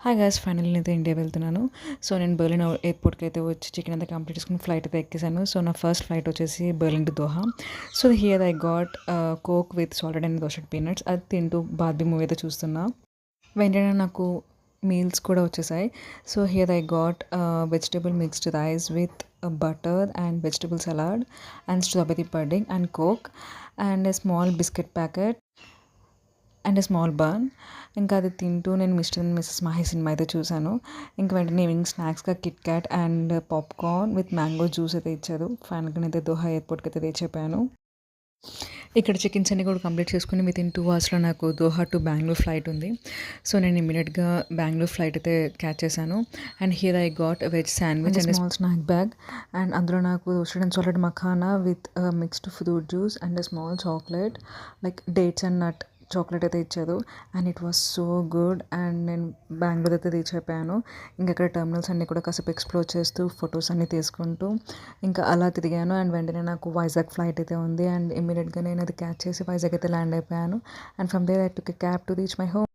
Hi guys, finally నేనైతే India వెళ్తున్నాను. So నేను బెర్లిన్ ఎయిర్పోర్ట్కి అయితే వచ్చి చెక్ ఇన్ అయితే కంప్లీట్ చేసుకుని ఫ్లైట్ అయితే ఎక్కేసాను. సో నా ఫస్ట్ ఫ్లైట్ వచ్చేసి Berlin to Doha. So here I got coke with salted and roasted peanuts. అది తింటూ బార్బీ మూవీ అయితే చూస్తున్నా. వెంటనే నాకు మీల్స్ కూడా వచ్చేసాయి. So here I got vegetable mixed rice with butter and vegetable salad and strawberry pudding and coke and a small biscuit packet and small bun. ఇంకా అది తింటూ నేను mister and missus Mahi cinema అయితే చూశాను. ఇంక వెంటనే ఈవినింగ్ స్నాక్స్గా KitKat and popcorn with mango juice అయితే ఇచ్చారు. ఫైనల్గా నేనైతే దోహా ఎయిర్పోర్ట్కి అయితే రీచ్ అయిపోయాను. ఇక్కడ చెకిన్స్ అన్ని కూడా కంప్లీట్ చేసుకుని వితిన్ 2 అవర్స్లో నాకు దోహా టు బెంగళూరు ఫ్లైట్ ఉంది. సో నేను ఇమీడియట్గా బెంగళూరు ఫ్లైట్ అయితే క్యాచ్ చేశాను. And here I got veg sandwich and small snack bag. And అందులో నాకు roasted and salted makhana with mixed fruit juice and small chocolate like dates and nut chocolate అయితే ఇచ్చారు. And it was so good. And నేను బెంగళూరు అయితే reach అయిపోయాను. ఇంకా అక్కడ terminals అన్నీ కూడా కాసేపు ఎక్స్ప్లోర్ చేస్తూ ఫొటోస్ అన్నీ తీసుకుంటూ ఇంకా అలా తిరిగాను. అండ్ వెంటనే నాకు వైజాగ్ ఫ్లైట్ అయితే ఉంది. అండ్ ఇమ్మీడియట్గా నేను అది క్యాచ్ చేసి వైజాగ్ అయితే ల్యాండ్ అయిపోయాను. And from there I took a cab to reach my home.